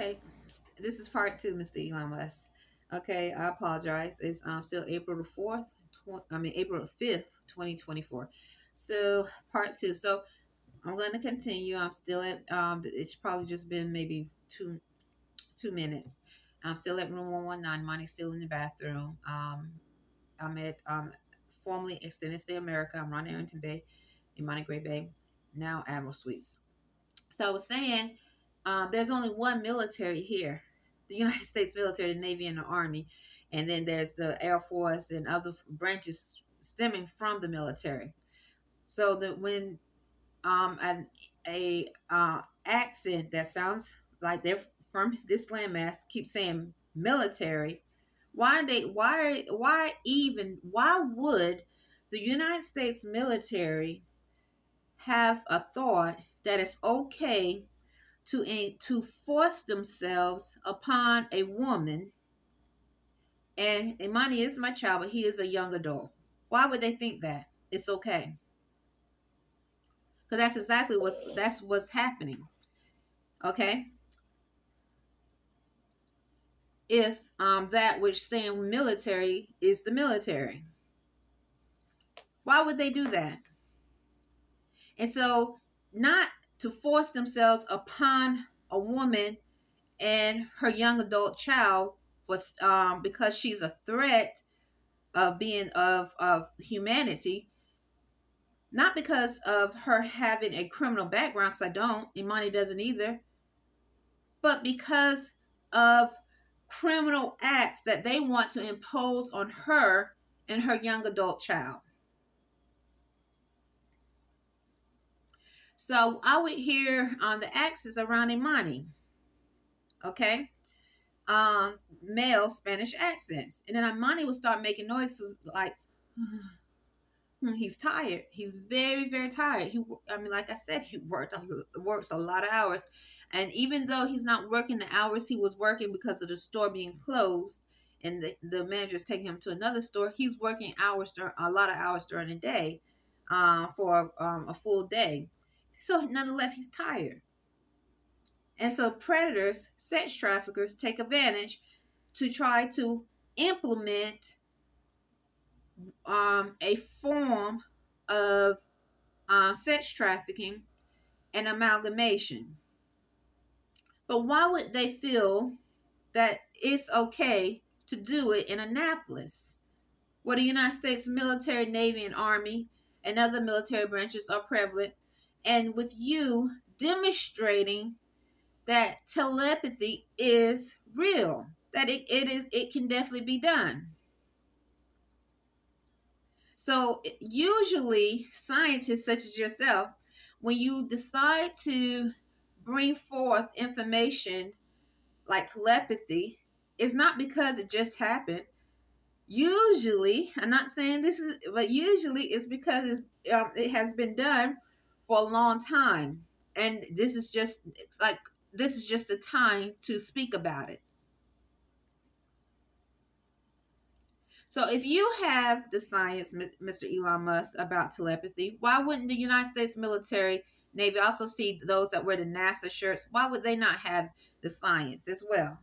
Okay, this is part two, Mr. Elon Musk. Okay, I apologize. It's still April the 4th, April the 5th, 2024. So, part two. So, I'm going to continue. I'm still at, it's probably just been maybe 2 minutes. I'm still at room 119. Money's still in the bathroom. I'm at, formerly Extended Stay America. I'm running Arrington-Bey in Monterey Bay, now Admiral Suites. So, I was saying, there's only one military here, the United States military, the Navy, and the Army. And then there's the Air Force and other branches stemming from the military. So that when a accent that sounds like they're from this landmass keeps saying military, why would the United States military have a thought that it's okay to force themselves upon a woman? And Imani is my child, but he is a young adult. Why would they think that it's okay? Because that's exactly what's happening. Okay, if that which saying military is the military, why would they do that? And so, not to force themselves upon a woman and her young adult child was because she's a threat of being of humanity, not because of her having a criminal background, because I don't, Imani doesn't either, but because of criminal acts that they want to impose on her and her young adult child. So I would hear on the axis around Imani, okay, male Spanish accents, and then Imani would start making noises like he's tired. He's very, very tired. Like I said, he works a lot of hours, and even though he's not working the hours he was working because of the store being closed, and the manager's taking him to another store, he's working a lot of hours during the day, for a full day. So nonetheless, he's tired, and so predators, sex traffickers, take advantage to try to implement a form of sex trafficking and amalgamation. But why would they feel that it's okay to do it in Annapolis, where the United States military, Navy, and Army and other military branches are prevalent, and with you demonstrating that telepathy is real, that it can definitely be done? So usually scientists such as yourself, when you decide to bring forth information like telepathy, it's not because it just happened. Usually, I'm not saying this is, but usually it's because it has been done for a long time, and this is just the time to speak about it. So if you have the science, Mr. Elon Musk, about telepathy, why wouldn't the United States military, Navy, also see those that wear the NASA shirts? Why would they not have the science as well?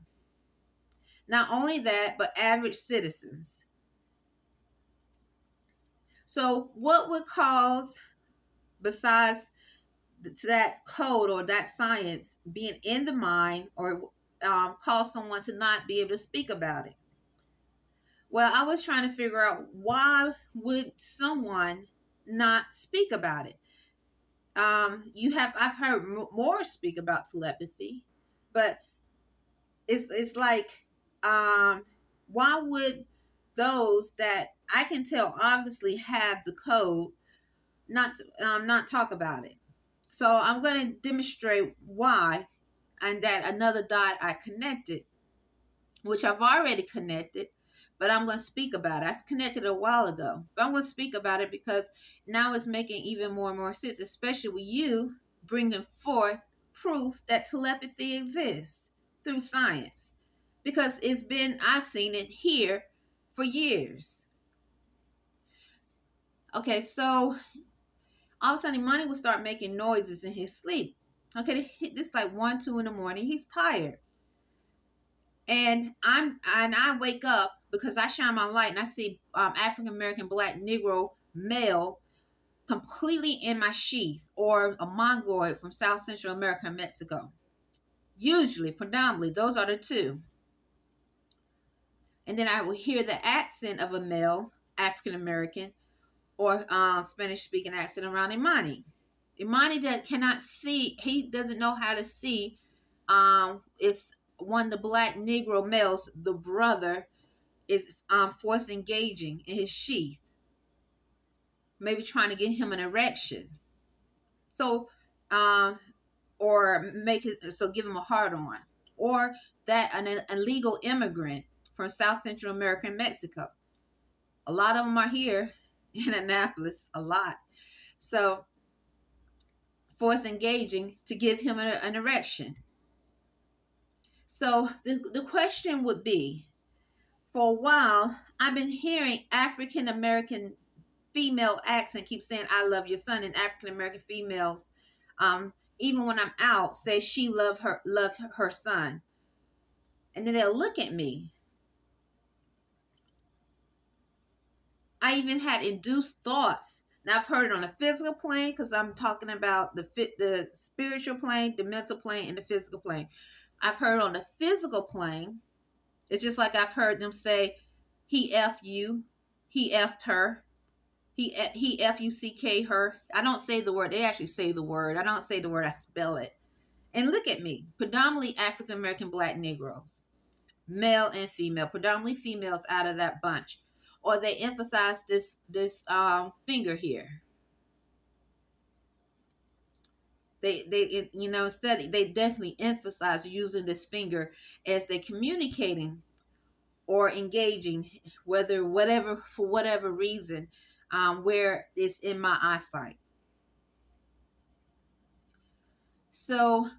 Not only that, but average citizens. So what would cause, besides that code or that science being in the mind, or cause someone to not be able to speak about it? Well, I was trying to figure out, why would someone not speak about it? I've heard more speak about telepathy, but it's like, why would those that I can tell obviously have the code not talk about it? So I'm going to demonstrate why, and that another dot I connected, which I've already connected, but I'm going to speak about it. I connected a while ago, but I'm going to speak about it because now it's making even more and more sense, especially with you bringing forth proof that telepathy exists through science. Because I've seen it here for years. Okay, so all of a sudden, Money will start making noises in his sleep. Okay, this is like 1, 2 in the morning. He's tired. And I wake up because I shine my light and I see African American black Negro male completely in my sheath, or a Mongoloid from South Central America and Mexico. Usually, predominantly, those are the two. And then I will hear the accent of a male African American or Spanish speaking accent around Imani. Imani that cannot see, he doesn't know how to see. It's one of the black Negro males, the brother, is force engaging in his sheath, maybe trying to get him an erection. So, or make it so give him a hard on, or that an illegal immigrant from South Central America and Mexico. A lot of them are here in Annapolis, a lot. So, force engaging to give him an erection. So the question would be, for a while, I've been hearing African American female accent keep saying "I love your son," and African American females, even when I'm out, say she love her son, and then they'll look at me. I even had induced thoughts. Now I've heard it on the physical plane because I'm talking about the spiritual plane, the mental plane, and the physical plane. I've heard on the physical plane. It's just like I've heard them say, "He f you," "He effed her," he fuck her. I don't say the word. They actually say the word. I don't say the word. I spell it. And look at me, predominantly African American black Negroes, male and female, predominantly females out of that bunch. Or they emphasize this finger here. They instead they definitely emphasize using this finger as they're communicating or engaging, for whatever reason, where it's in my eyesight. So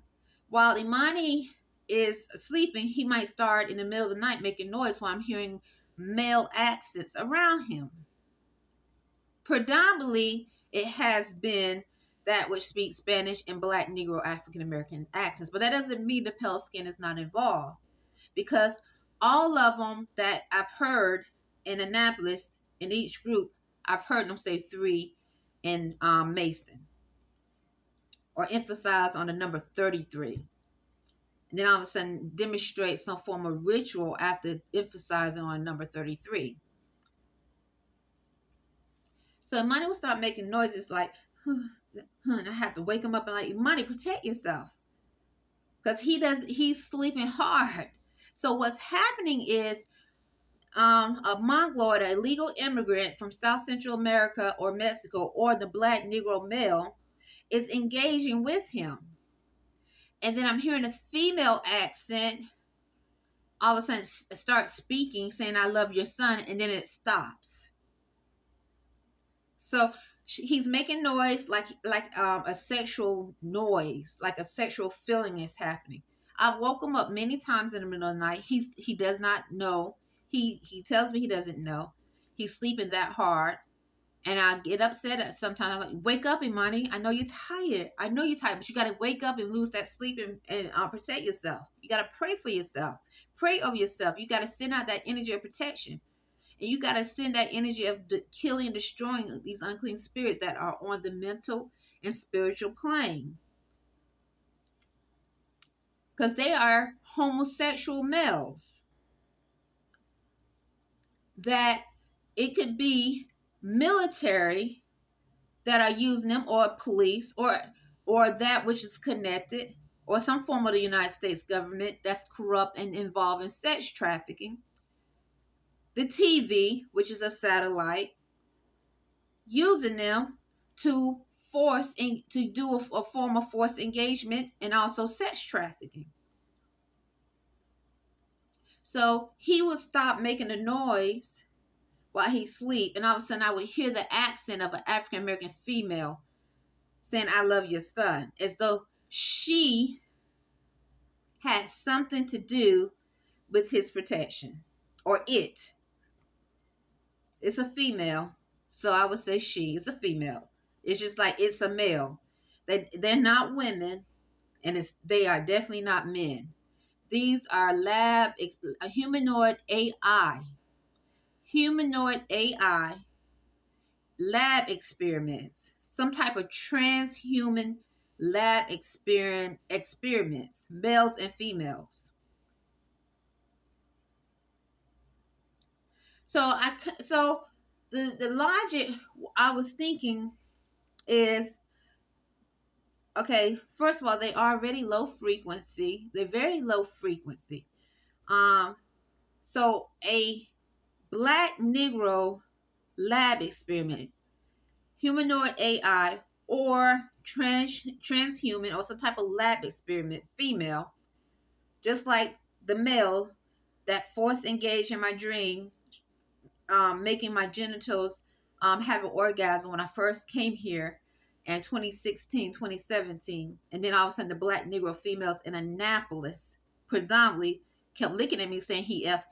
while Imani is sleeping, he might start in the middle of the night making noise while I'm hearing male accents around him. Predominantly, it has been that which speaks Spanish and black Negro African American accents, but that doesn't mean the pale skin is not involved, because all of them that I've heard in Annapolis, in each group, I've heard them say 3 in Mason, or emphasize on the number 33. And then all of a sudden demonstrate some form of ritual after emphasizing on number 33. So Imani will start making noises like, I have to wake him up and like, Imani, protect yourself. Because he's sleeping hard. So what's happening is a Mongoloid, an illegal immigrant from South Central America or Mexico, or the black Negro male, is engaging with him. And then I'm hearing a female accent all of a sudden start speaking, saying, "I love your son," and then it stops. So he's making noise like a sexual noise, like a sexual feeling is happening. I've woke him up many times in the middle of the night. He does not know. He tells me he doesn't know. He's sleeping that hard. And I get upset at sometimes. I'm like, "Wake up, Imani. I know you're tired. I know you're tired, but you got to wake up and lose that sleep and protect yourself. You got to pray for yourself. Pray over yourself. You got to send out that energy of protection. And you got to send that energy of killing and destroying these unclean spirits that are on the mental and spiritual plane. Because they are homosexual males. That it could be military that are using them, or police, or that which is connected, or some form of the United States government that's corrupt and involved in sex trafficking. The TV, which is a satellite, using them to do a form of forced engagement and also sex trafficking. So he would stop making a noise while he sleep, and all of a sudden I would hear the accent of an African American female saying, "I love your son," as though she had something to do with his protection, or it. It's a female, so I would say she is a female. It's just like it's a male. They're not women, and they are definitely not men. These are humanoid AI lab experiments, some type of transhuman lab experiments, males and females. So the logic I was thinking is, okay, first of all, they are already low frequency. They're very low frequency. Um, so a black Negro lab experiment, humanoid AI, or transhuman, or some type of lab experiment, female, just like the male that force engaged in my dream, making my genitals have an orgasm when I first came here in 2016, 2017. And then all of a sudden, the black Negro females in Annapolis predominantly kept looking at me saying, he F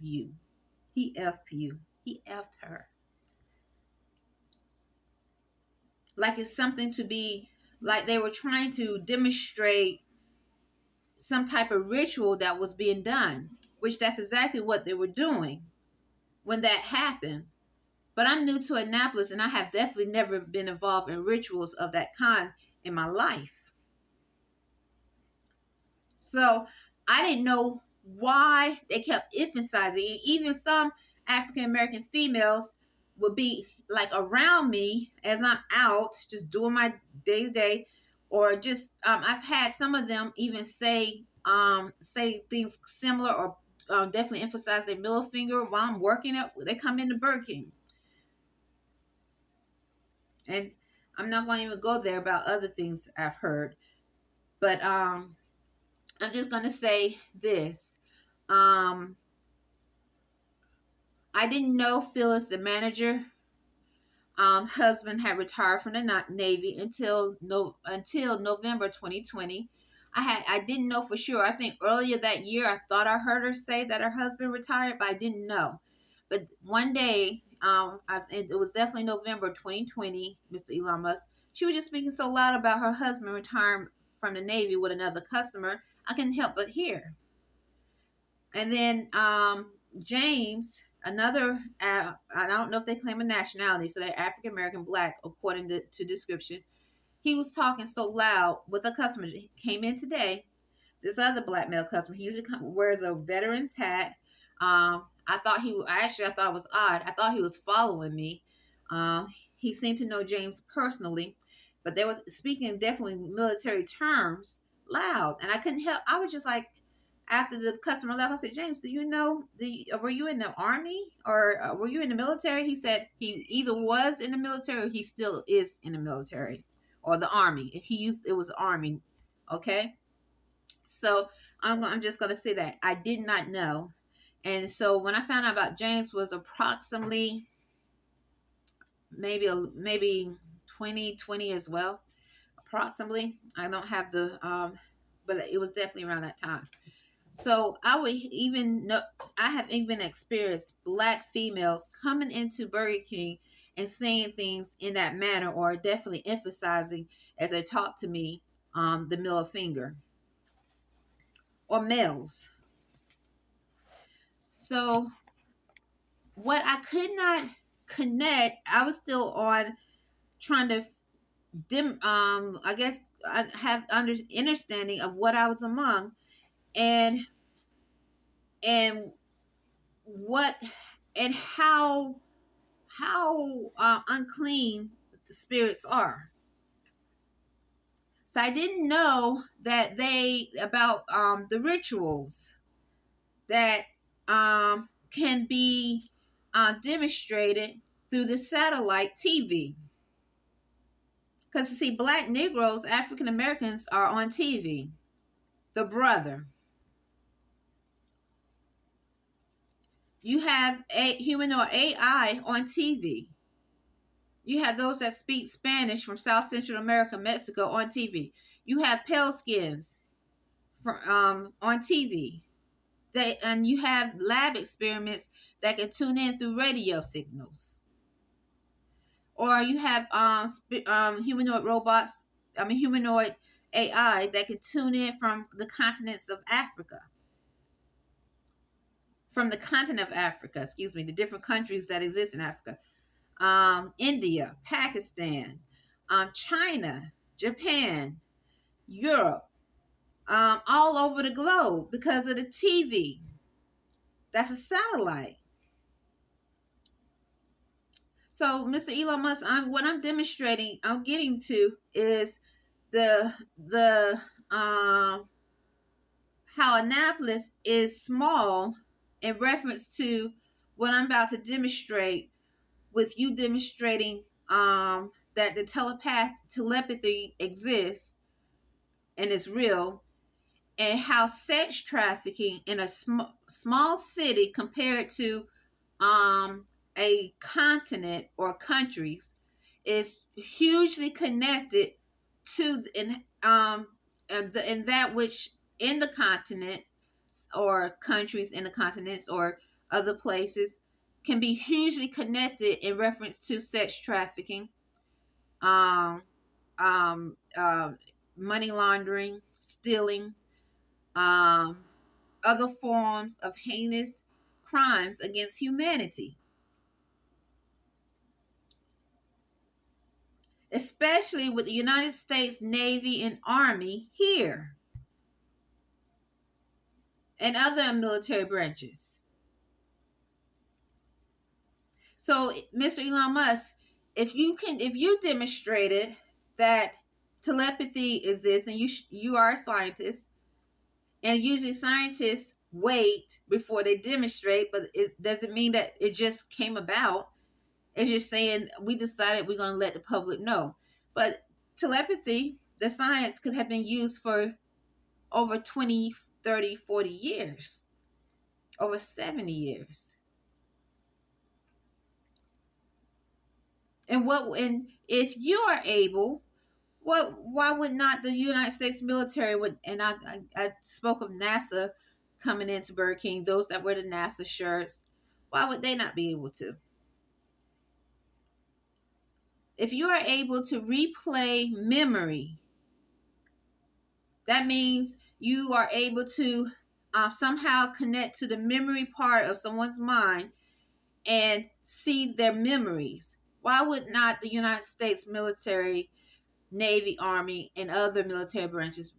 you. He F you. He F'd her. Like it's something to be, like they were trying to demonstrate some type of ritual that was being done, which that's exactly what they were doing when that happened. But I'm new to Annapolis, and I have definitely never been involved in rituals of that kind in my life. So I didn't know why they kept emphasizing it. Even some African American females would be like around me as I'm out just doing my day to day, or just I've had some of them even say things similar, or definitely emphasize their middle finger while I'm working at. They come into Burger King. And I'm not going to even go there about other things I've heard, but I'm just going to say this. I didn't know Phyllis, the manager, husband, had retired from the Navy until November 2020. I didn't know for sure. I think earlier that year I thought I heard her say that her husband retired, but I didn't know. But one day, it was definitely November 2020, Mr. Elon Musk. She was just speaking so loud about her husband retiring from the Navy with another customer, I couldn't help but hear. And then James, another, I don't know if they claim a nationality, so they're African American black, according to description. He was talking so loud with a customer that came in today. This other black male customer, he usually wears a veteran's hat. I thought it was odd. I thought he was following me. He seemed to know James personally, but they were speaking definitely military terms loud, and I couldn't help. I was just like, after the customer left, I said, James, do you know, were you in the army, or were you in the military? He said he either was in the military or he still is in the military or the army. It was army. Okay. So I'm just going to say that I did not know. And so when I found out about James was approximately maybe 2020 as well, approximately. I don't have the but it was definitely around that time. So I have even experienced black females coming into Burger King and saying things in that manner, or definitely emphasizing as they talk to me, the middle finger, or males. So what I could not connect, I was still on trying to I guess I have understanding of what I was among, and and what and how unclean the spirits are. So I didn't know that about the rituals that can be demonstrated through the satellite TV. Because you see, black Negroes, African Americans, are on TV. The Brother. You have a humanoid AI on TV. You have those that speak Spanish from South Central America, Mexico, on TV. You have pale skins on TV. And you have lab experiments that can tune in through radio signals. Or you have humanoid robots, humanoid AI that can tune in from the continents of Africa, from the continent of Africa, excuse me, the different countries that exist in Africa, India, Pakistan, China, Japan, Europe, all over the globe because of the TV. That's a satellite. So, Mr. Elon Musk, what I'm demonstrating, I'm getting to is the how Annapolis is small in reference to what I'm about to demonstrate with you demonstrating that the telepathy exists and is real, and how sex trafficking in a small city compared to a continent or countries is hugely connected to in that which in the continent or countries in the continents or other places can be hugely connected in reference to sex trafficking, um, um, uh, money laundering, stealing, um, other forms of heinous crimes against humanity, especially with the United States Navy and Army here and other military branches. So, Mr. Elon Musk, if you demonstrated that telepathy exists, and you are a scientist, and usually scientists wait before they demonstrate, but it doesn't mean that it just came about. It's just saying we decided we're going to let the public know. But telepathy, the science could have been used for over 20, 30, 40 years, over 70 years. And if you are able, why would not the United States military would, and I spoke of NASA coming into Burger King, those that wear the NASA shirts, why would they not be able to? If you are able to replay memory, that means you are able to somehow connect to the memory part of someone's mind and see their memories. Why would not the United States military, Navy, Army, and other military branches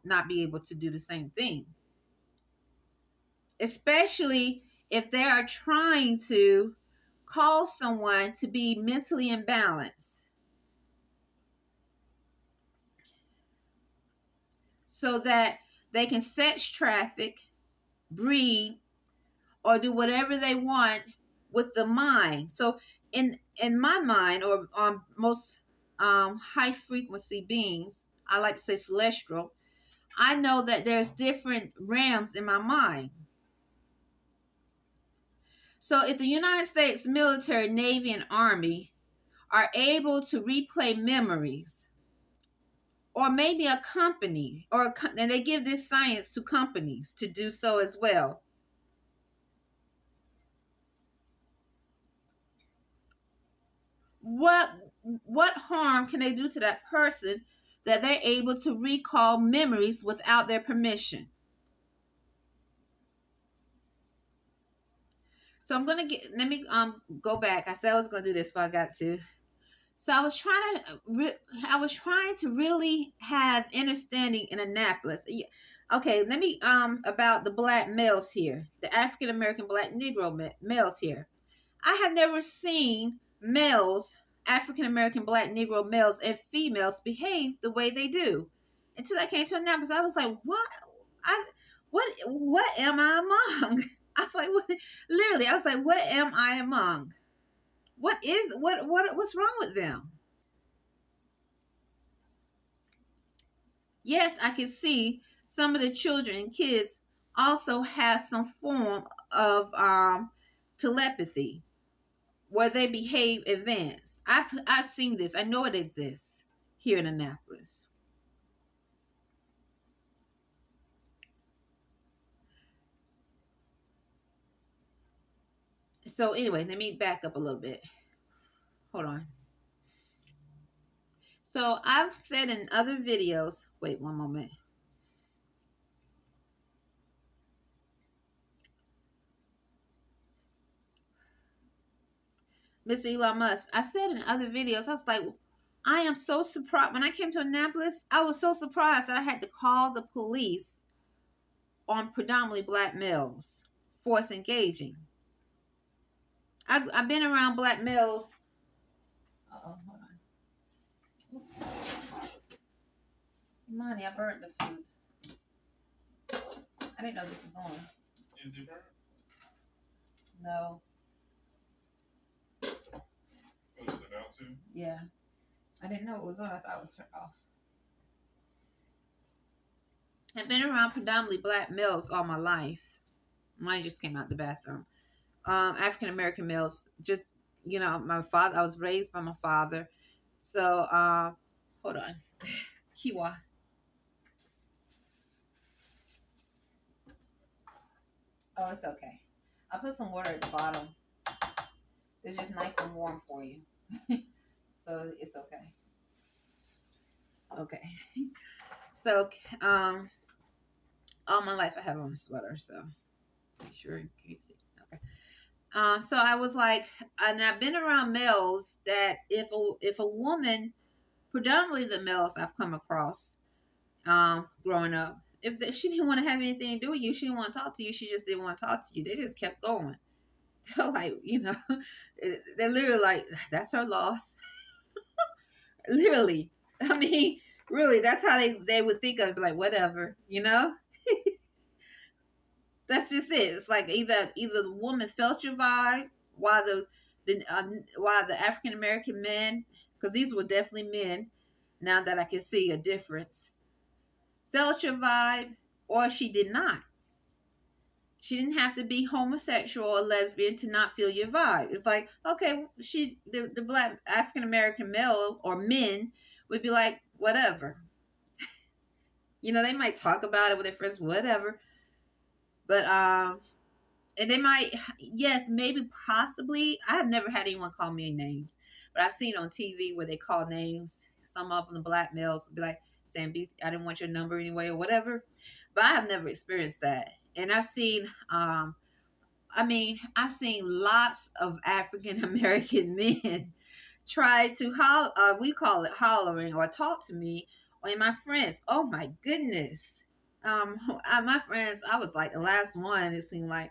not be able to do the same thing? Especially if they are trying to cause someone to be mentally imbalanced so that they can sex traffic, breed, or do whatever they want with the mind. So in my mind, or most high frequency beings, I like to say celestial, I know that there's different realms in my mind. So if the United States military, Navy, and Army are able to replay memories, or maybe a company, and they give this science to companies to do so as well, what what harm can they do to that person that they're able to recall memories without their permission? So let me go back. I said I was gonna do this, but I got to. So I was trying to really have understanding in Annapolis. Okay, let me about the black males here, the African American black Negro males here. I have never seen males, African American black Negro males and females behave the way they do until I came to Annapolis. I was like, what? I what am I among? I was like, what? Literally, I was like, what am I among? What's wrong with them? Yes, I can see some of the children and kids also have some form of telepathy where they behave advanced. I've seen this. I know it exists here in Annapolis. So anyway, let me back up a little bit. Hold on. So I've said in other videos, wait one moment. Mr. Elon Musk, I said in other videos, I was like, I am so surprised. When I came to Annapolis, I was so surprised that I had to call the police on predominantly black males force engaging. I've been around black males. Uh-oh, hold on. Oops. Money, I burned the food. I didn't know this was on. Is it burnt? No. Oh, is it out too? Yeah. I didn't know it was on. I thought it was turned off. I've been around predominantly black males all my life. Mine just came out the bathroom. African American males, just, my father, I was raised by my father. So, hold on. Kiwa. Oh, it's okay. I put some water at the bottom. It's just nice and warm for you. So it's okay. Okay. So, all my life I have on a sweater, so sure you can't see. Okay. So I was like, and I've been around males that if a woman, predominantly the males I've come across, growing up, she didn't want to have anything to do with you, she didn't want to talk to you, she just didn't want to talk to you. They just kept going. They're like, they're literally like, that's her loss. Literally. I mean, really, that's how they would think of it, like, whatever, That's just it. It's like either the woman felt your vibe, while the African American men, because these were definitely men, now that I can see a difference, felt your vibe, or she did not. She didn't have to be homosexual or lesbian to not feel your vibe. It's like, okay, the black African American male or men would be like, whatever. They might talk about it with their friends, whatever. But and they might, yes, maybe, possibly. I have never had anyone call me names, but I've seen on TV where they call names. Some of them, the black males, will be like saying, I didn't want your number anyway, or whatever. But I have never experienced that. And I've seen, I've seen lots of African American men try to we call it hollering, or talk to me, or my friends. Oh my goodness. My friends, I was like the last one. It seemed like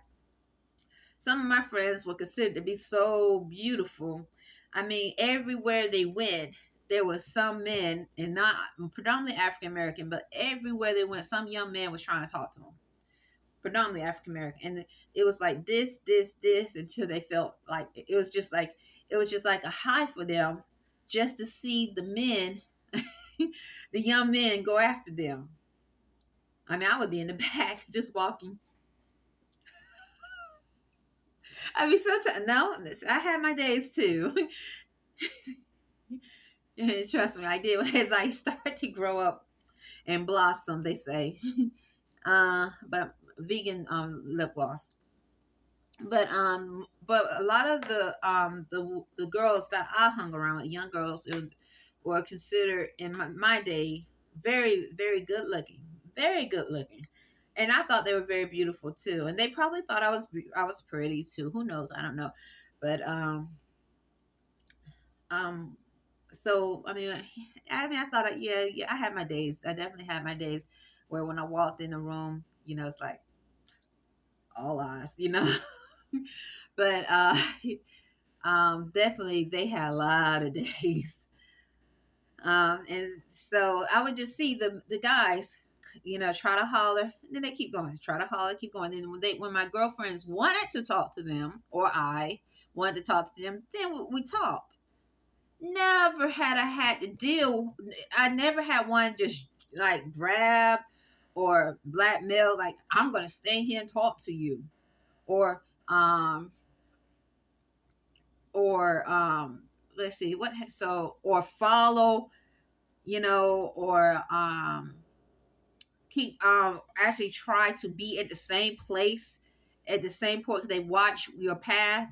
some of my friends were considered to be so beautiful. I mean, everywhere they went, there was some men, and not predominantly African American, but everywhere they went, some young man was trying to talk to them. Predominantly African American, and it was like this, until they felt like it was just like a high for them, just to see the men, the young men, go after them. I mean, I would be in the back just walking. I mean, sometimes, no, I had my days too. Trust me, I did. As I started to grow up and blossom, they say. But vegan lip gloss. But a lot of the girls that I hung around with, young girls, were considered in my day very, very good looking, very good looking. And I thought they were very beautiful too, and they probably thought I was pretty too. Who knows? I don't know, but um, so I thought, yeah, I had my days. I definitely had my days where when I walked in the room, it's like all eyes. But definitely they had a lot of days. And so I would just see the guys, try to holler, and then they keep going, try to holler, keep going. And when my girlfriends wanted to talk to them, or I wanted to talk to them, then we talked. Never had I had to deal. I never had one just like grab or blackmail, like, I'm gonna stay here and talk to you, or let's see what, or follow, or keep actually try to be at the same place at the same point. They watch your path,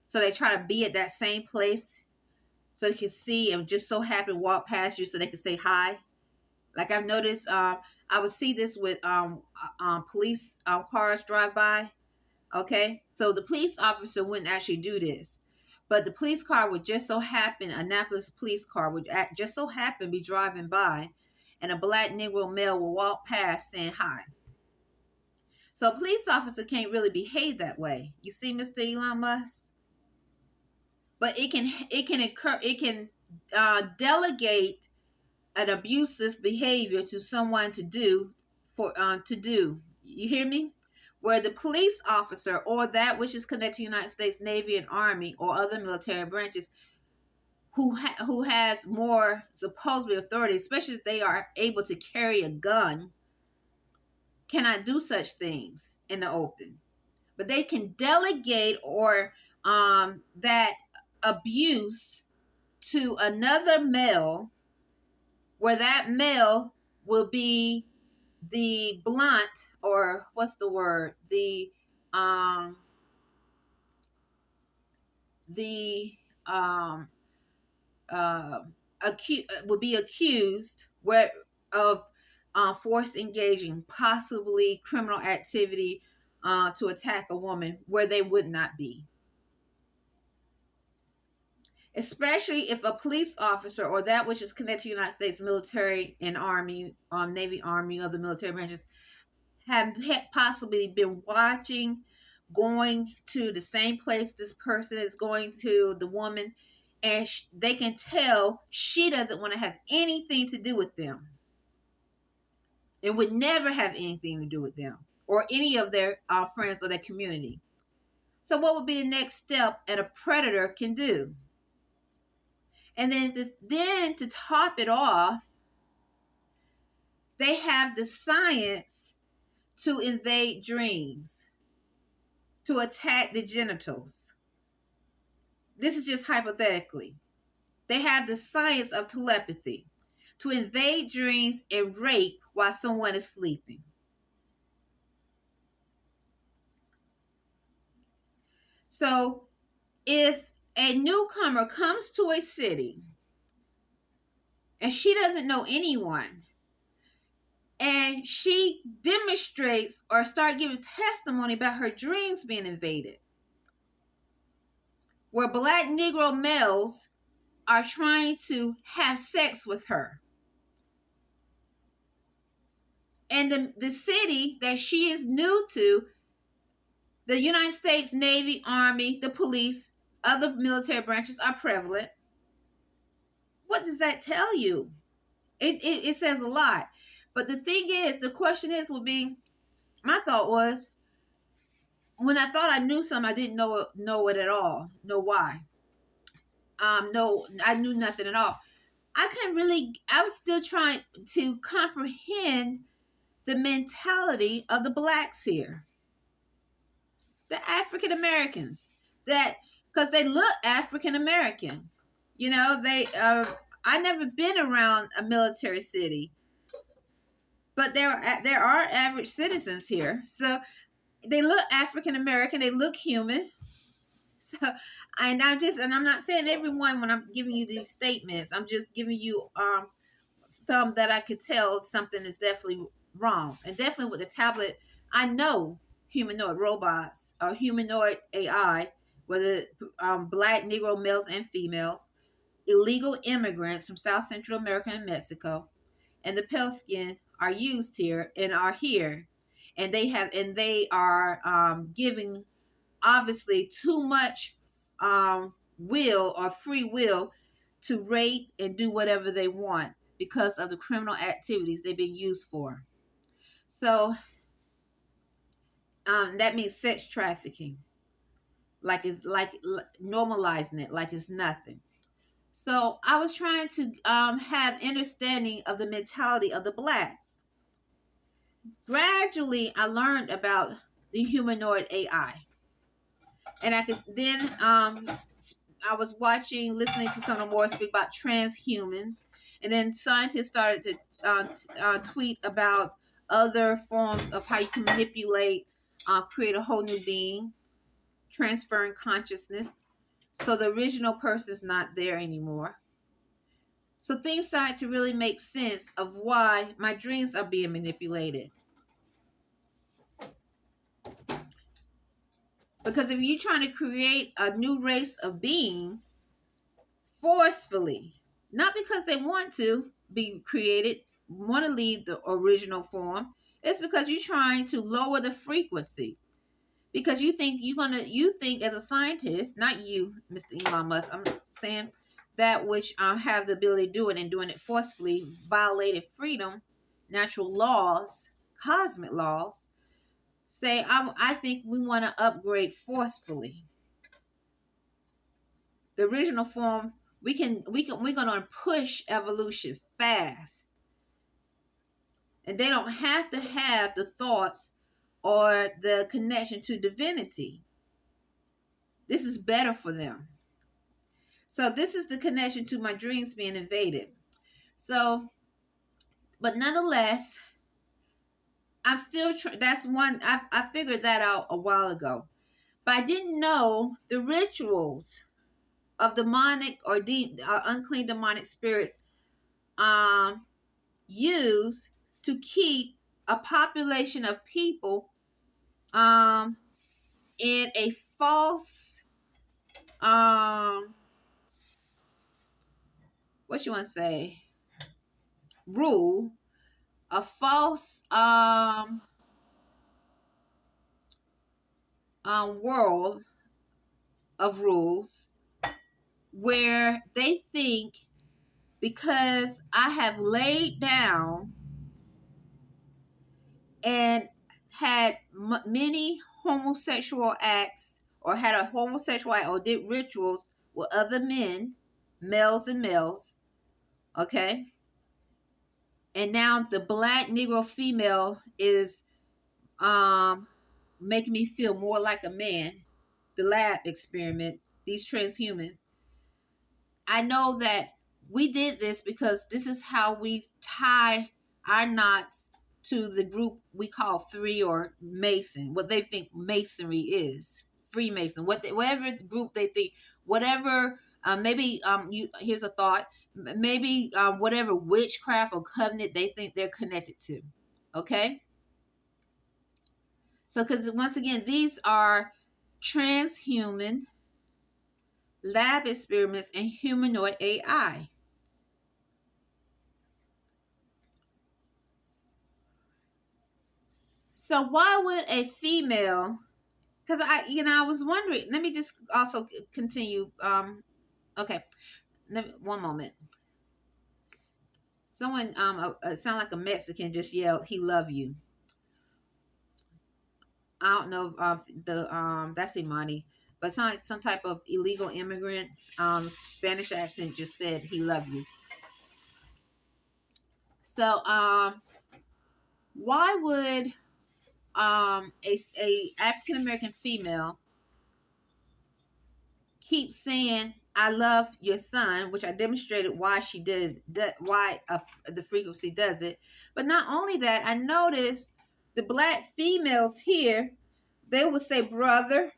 so they try to be at that same place so they can see and just so happen to walk past you so they can say hi. Like I've noticed, I would see this with police cars drive by. Okay, so the police officer wouldn't actually do this, but the police car would just so happen, Annapolis police car would just so happen be driving by, and a black Negro male will walk past saying hi. So a police officer can't really behave that way. You see, Mr. Elon Musk? But it can delegate an abusive behavior to someone to do. You hear me? Where the police officer or that which is connected to the United States Navy and Army or other military branches who has more supposedly authority, especially if they are able to carry a gun, cannot do such things in the open. But they can delegate or that abuse to another male, where that male will be the blunt, or what's the word, um the uh, would be accused where of force engaging, possibly criminal activity to attack a woman where they would not be. Especially if a police officer or that which is connected to the United States military and Army, Navy, Army, other military branches, have possibly been watching, going to the same place this person is going to, the woman, and they can tell she doesn't want to have anything to do with them. It would never have anything to do with them or any of their friends or their community. So what would be the next step that a predator can do? And then to top it off, they have the science to invade dreams, to attack the genitals. This is just hypothetically. They have the science of telepathy to invade dreams and rape while someone is sleeping. So if a newcomer comes to a city and she doesn't know anyone, and she demonstrates or start giving testimony about her dreams being invaded, where black Negro males are trying to have sex with her, and the city that she is new to, the United States Navy, Army, the police, other military branches are prevalent. What does that tell you? It says a lot. But the thing is, the question is, would be, my thought was, when I thought I knew something, I didn't know it at all. Know why? No, I knew nothing at all. I was still trying to comprehend the mentality of the blacks here, the African Americans, because they look African American. You know, I never been around a military city, but there are average citizens here, so they look African American. They look human. So, and I'm not saying everyone when I'm giving you these statements. I'm just giving you some that I could tell something is definitely wrong, and definitely with the tablet, I know humanoid robots or humanoid AI, whether black Negro males and females, illegal immigrants from South Central America and Mexico, and the pale skin are used here and are here, and they are giving obviously too much will or free will to rape and do whatever they want because of the criminal activities they've been used for. So that means sex trafficking, like it's like normalizing it like it's nothing. So I was trying to have understanding of the mentality of the blacks. Gradually, I learned about the humanoid AI, and I could then I was listening to someone more speak about transhumans, and then scientists started to tweet about other forms of how you can manipulate, create a whole new being, transferring consciousness. So the original person's not there anymore. So things start to really make sense of why my dreams are being manipulated. Because if you're trying to create a new race of being forcefully, not because they want to be created, want to leave the original form, it's because you're trying to lower the frequency. Because you think as a scientist, not you, Mr. Elon Musk, I'm saying that which have the ability to do it and doing it forcefully, violated freedom, natural laws, cosmic laws, say I think we want to upgrade forcefully. The original form, we're gonna push evolution fast. And they don't have to have the thoughts or the connection to divinity. This is better for them. So this is the connection to my dreams being invaded. So, but nonetheless, I'm still that's one I figured that out a while ago. But I didn't know the rituals of demonic or unclean demonic spirits use to keep a population of people in a false what you want to say rule, a false world of rules where they think because I have laid down and had many homosexual acts or had a homosexual act or did rituals with other men, males and males, okay? And now the black Negro female is making me feel more like a man. The lab experiment, these transhumans. I know that we did this because this is how we tie our knots to the group we call Three or Mason, what they think Masonry is, Freemason, whatever group they think, whatever. Maybe here's a thought. Maybe whatever witchcraft or covenant they think they're connected to. Okay. So, because once again, these are transhuman lab experiments in humanoid AI. So why would a female? Because I was wondering. Let me just also continue. Okay, one moment. Someone sound like a Mexican just yelled, "He love you." I don't know that's Imani, but sound like some type of illegal immigrant Spanish accent just said, "He love you." So why would a African American female keep saying I love your son, which I demonstrated why she did that, why the frequency does it. But not only that, I noticed the black females here, they would say brother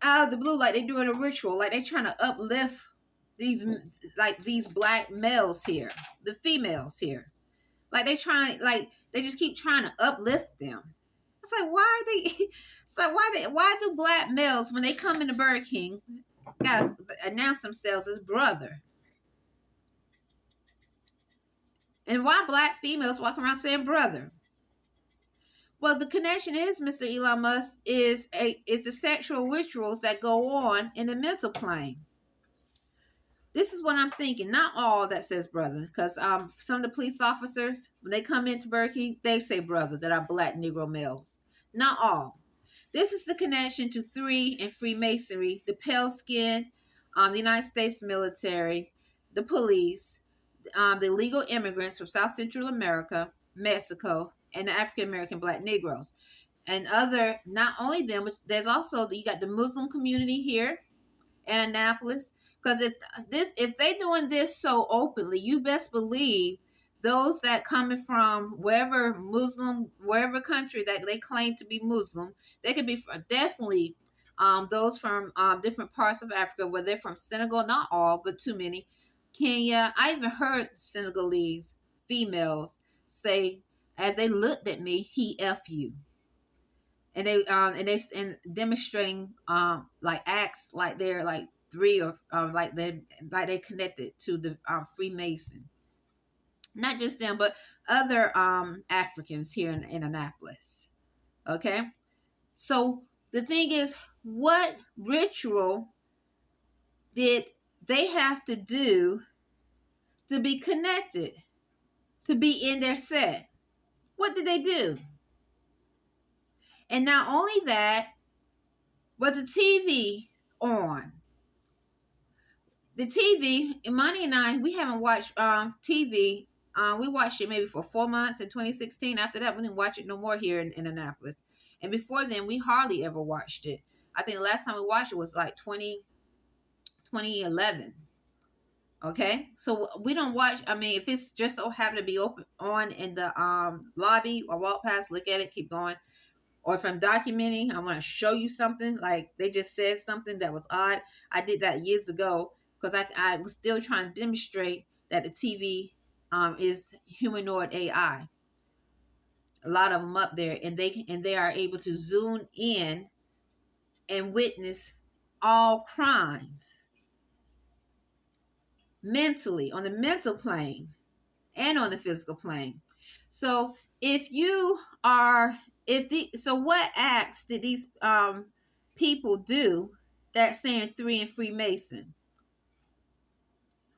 out of the blue, like they're doing a ritual, like they're trying to uplift these black males here, the females here, like they just keep trying to uplift them. It's like why they? It's like why do black males when they come into Burger King gotta announce themselves as brother? And why black females walk around saying brother? Well, the connection is, Mr. Elon Musk, is the sexual rituals that go on in the mental plane. This is what I'm thinking. Not all that says brother, because some of the police officers, when they come into Burger King, they say brother that are black Negro males. Not all. This is the connection to Three and Freemasonry, the pale skin, the United States military, the police, the illegal immigrants from South Central America, Mexico, and the African American black Negroes. And not only them, but there's also, you got the Muslim community here in Annapolis. Because if they're doing this so openly, you best believe those that coming from wherever country that they claim to be Muslim, they could be definitely those from different parts of Africa, where they're from Senegal, not all, but too many. Kenya. I even heard Senegalese females say, as they looked at me, "He f you," and demonstrating like acts like they're like three or like they connected to the Freemason. Not just them, but other Africans here in Annapolis. Okay, so the thing is, what ritual did they have to do to be connected, to be in their set? What did they do? And not only that, was the TV on? The TV, Imani and I, we haven't watched TV. We watched it maybe for 4 months in 2016. After that, we didn't watch it no more here in Annapolis. And before then, we hardly ever watched it. I think the last time we watched it was like 2011. Okay, so we don't watch. I mean, if it's just so happen to be open on in the lobby, or walk past, look at it, keep going. Or if I'm documenting, I want to show you something like they just said something that was odd. I did that years ago because I was still trying to demonstrate that the TV is humanoid AI. A lot of them up there, and they are able to zoom in and witness all crimes mentally, on the mental plane and on the physical plane. So if you are, so what acts did these people do that's saying three and Freemason?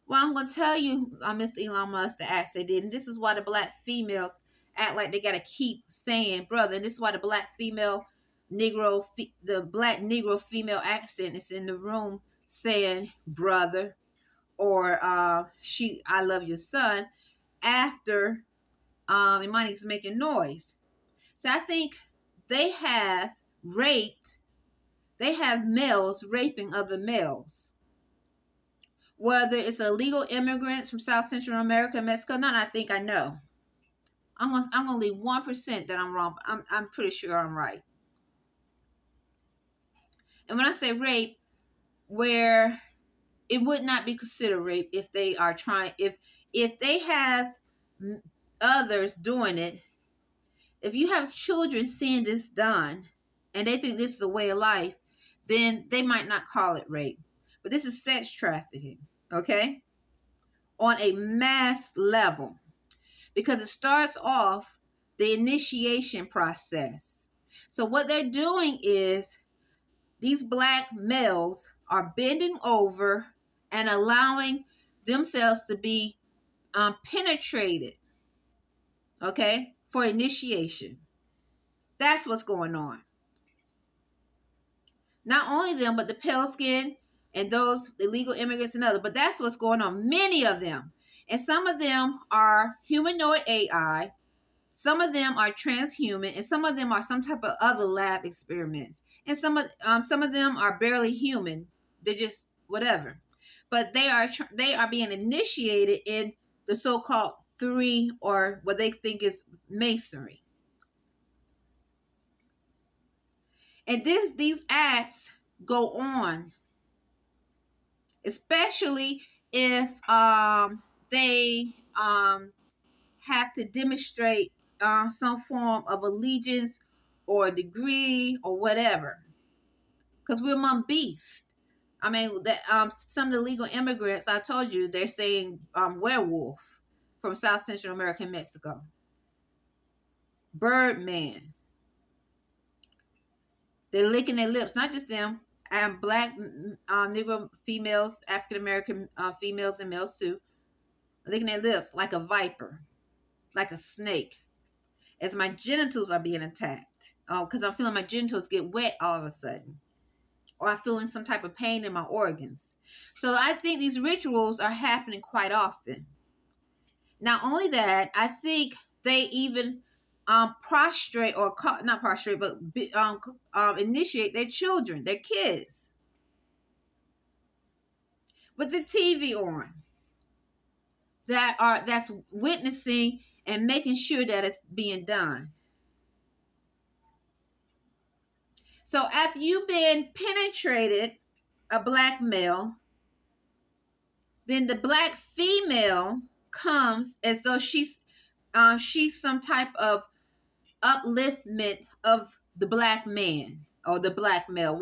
Well, I'm going to tell you, Mr. Elon Musk, the acts they did. And this is why the black females act like they got to keep saying brother. And this is why the black female the black Negro female accent is in the room saying brother, or I love your son, after Imani's making noise. So I think they have males raping other males. Whether it's illegal immigrants from South Central America and Mexico, none, I think I know. I'm gonna leave 1% that I'm wrong. I'm pretty sure I'm right. And when I say rape, where it would not be considered rape if they are trying, if they have others doing it. If you have children seeing this done and they think this is a way of life, then they might not call it rape. But this is sex trafficking, okay? On a mass level. Because it starts off the initiation process. So what they're doing is these black males are bending over and allowing themselves to be penetrated, okay, for initiation. That's what's going on. Not only them, but the pale skin and those illegal immigrants and others. But that's what's going on. Many of them. And some of them are humanoid AI. Some of them are transhuman. And some of them are some type of other lab experiments. And some of them are barely human. They're just whatever. But they are being initiated in the so-called three, or what they think is masonry. And these acts go on, especially if they have to demonstrate some form of allegiance or degree or whatever. Because we're among beasts. I mean, some of the legal immigrants, I told you, they're saying werewolf from South Central America and Mexico. Birdman. They're licking their lips, not just them, and black Negro females, African American females and males too, licking their lips like a viper, like a snake, as my genitals are being attacked. Because I'm feeling my genitals get wet all of a sudden, or I'm feeling some type of pain in my organs. So I think these rituals are happening quite often. Not only that, I think they even prostrate, or not prostrate, but initiate their children, their kids, with the TV on, that's witnessing and making sure that it's being done. So after you've been penetrated, a black male, then the black female comes as though she's some type of upliftment of the black man or the black male.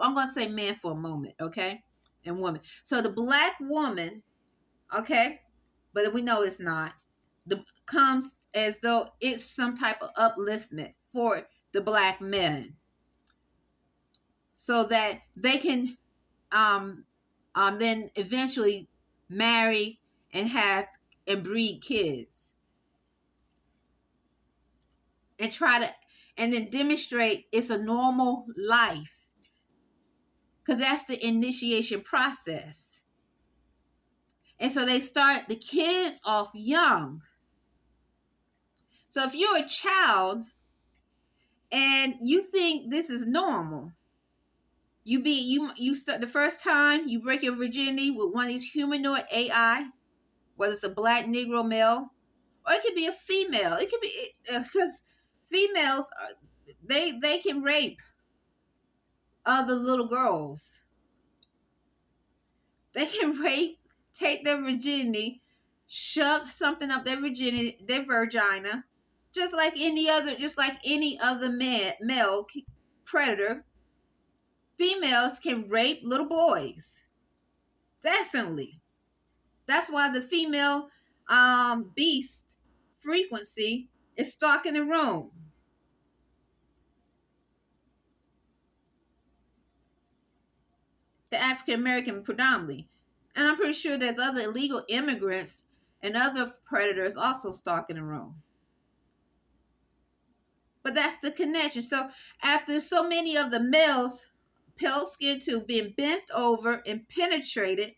I'm going to say man for a moment, okay? And woman. So the black woman, okay, but we know it's not, comes as though it's some type of upliftment for the black men so that they can then eventually marry and have and breed kids and try to and then demonstrate it's a normal life because that's the initiation process. And so they start the kids off young. So if you're a child and you think this is normal, you start the first time you break your virginity with one of these humanoid AI, whether it's a black Negro male or it could be a female. It could be because females they can rape other little girls. They can rape, take their virginity, shove something up their virginity, their vagina, just like any other male predator. Females can rape little boys. Definitely. That's why the female beast frequency is stalking the room. The African American predominantly. And I'm pretty sure there's other illegal immigrants and other predators also stalking the room. But that's the connection. So after so many of the males, pale skin too, being bent over and penetrated,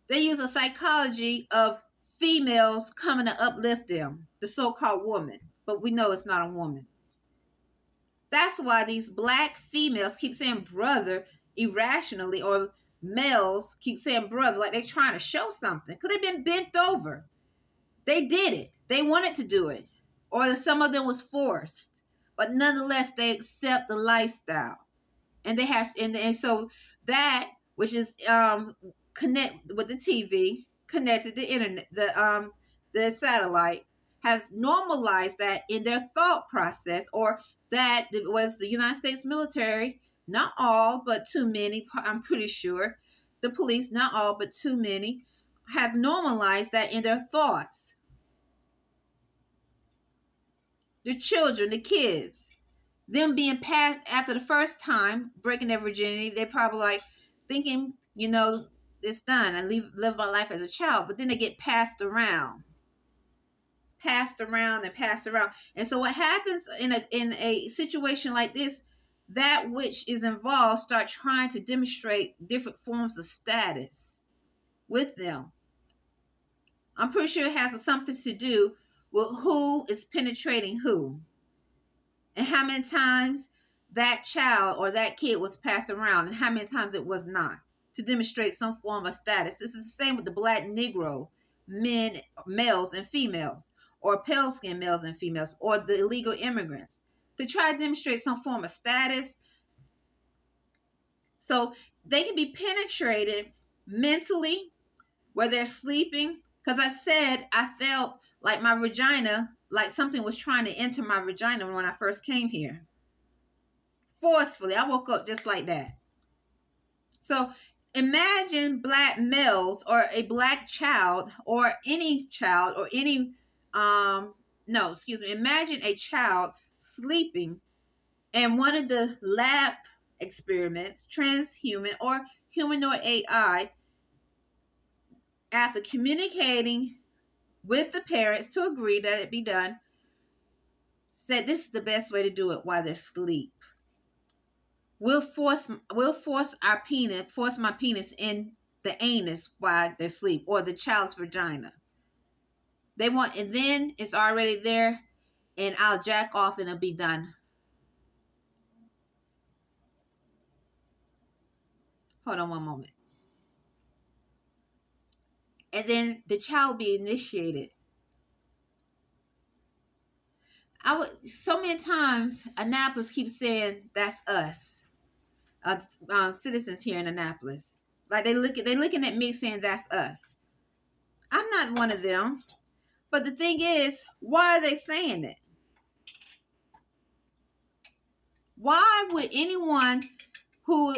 they use a psychology of females coming to uplift them, the so-called woman. But we know it's not a woman. That's why these black females keep saying brother irrationally, or males keep saying brother like they're trying to show something because they've been bent over. They did it. They wanted to do it. Or some of them was forced. But nonetheless, they accept the lifestyle. And they have, and so that, which is connect with the TV, connected to the internet, the satellite, has normalized that in their thought process, or that it was the United States military, not all, but too many, I'm pretty sure, the police, not all, but too many, have normalized that in their thoughts. The children, the kids, them being passed after the first time, breaking their virginity, they probably like thinking, it's done. I live my life as a child, but then they get passed around. And so what happens in a situation like this, that which is involved start trying to demonstrate different forms of status with them. I'm pretty sure it has something to do with who is penetrating who and how many times that child or that kid was passed around and how many times it was not, to demonstrate some form of status. This is the same with the black Negro men, males and females, or pale skinned males and females, or the illegal immigrants, to try to demonstrate some form of status. So they can be penetrated mentally where they're sleeping. Because I said I felt like my vagina, like something was trying to enter my vagina when I first came here. Forcefully. I woke up just like that. So imagine black males or a black child or any imagine a child sleeping and one of the lab experiments, transhuman or humanoid AI, after communicating with the parents to agree that it be done, said this is the best way to do it while they're asleep. We'll force my penis in the anus while they're asleep, or the child's vagina. And then it's already there, and I'll jack off and it'll be done. Hold on one moment. And then the child will be initiated. I would so many times Annapolis keeps saying that's us, citizens here in Annapolis. Like they looking at me saying that's us. I'm not one of them. But the thing is, why are they saying it? Why would anyone who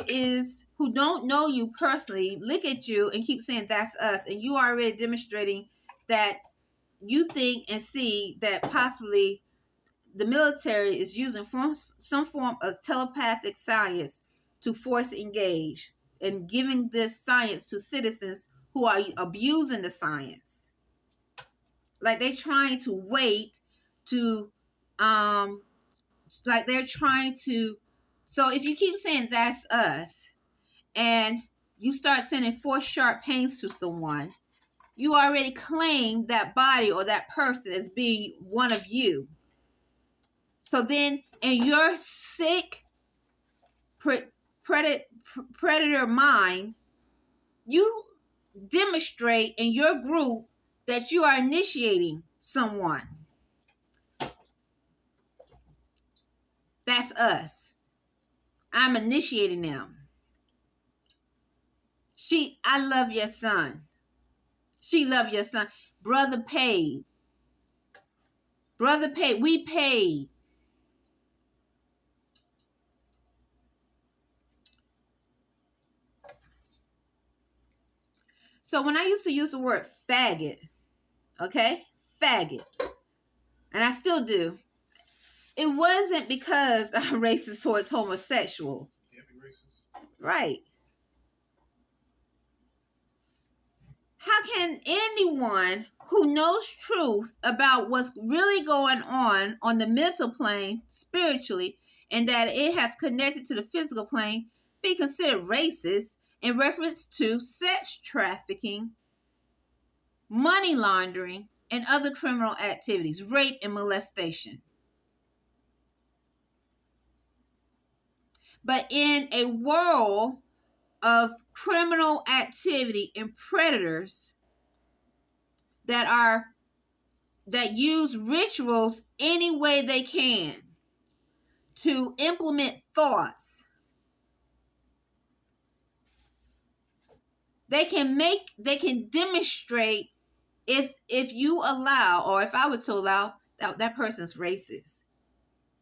don't know you personally look at you and keep saying that's us, and you are already demonstrating that you think and see that possibly the military is using some form of telepathic science to force engage and giving this science to citizens who are abusing the science. Like they're trying to wait to like they're trying to. So if you keep saying that's us and you start sending four sharp pains to someone, you already claim that body or that person as being one of you. So then in your sick predator mind, you demonstrate in your group that you are initiating someone. That's us. I'm initiating them. I love your son. She love your son. Brother paid. We paid. So when I used to use the word faggot, okay? Faggot. And I still do. It wasn't because I'm racist towards homosexuals. Right. How can anyone who knows truth about what's really going on the mental plane, spiritually, and that it has connected to the physical plane, be considered racist in reference to sex trafficking, money laundering, and other criminal activities, rape and molestation? But in a world of criminal activity and predators that use rituals any way they can to implement thoughts, they can demonstrate if you allow, or if I was to allow, that person's racist.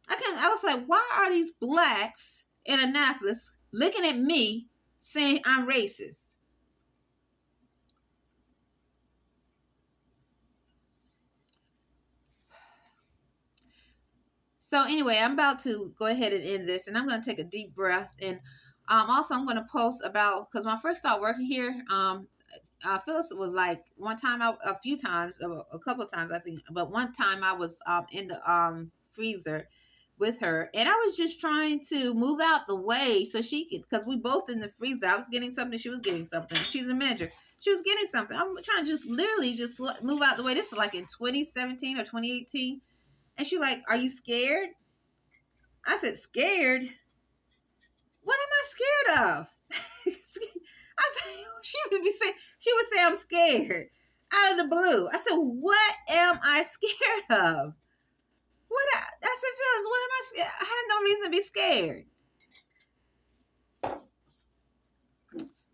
I was like, why are these blacks in Annapolis looking at me saying I'm racist? So anyway, I'm about to go ahead and end this, and I'm going to take a deep breath. And also I'm going to post about, because when I first started working here, Phyllis was like, a couple of times I think, but one time I was in the freezer with her, and I was just trying to move out the way so she could, because we both in the freezer. I was getting something, she was getting something. She's a manager. She was getting something. I'm trying to literally move out the way. This is like in 2017 or 2018. And she like, are you scared? I said, scared? What am I scared of? I said, she would say I'm scared out of the blue. I said, what am I scared of? I said, Phyllis, what am I scared? I have no reason to be scared.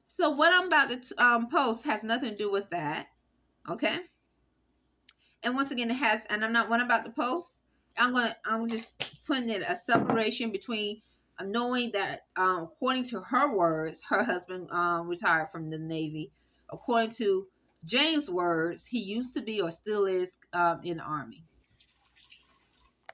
So what I'm about to post has nothing to do with that. Okay? And once again, what I'm about to post, I'm just putting in a separation between knowing that, according to her words, her husband retired from the Navy. According to James' words, he used to be or still is in the Army.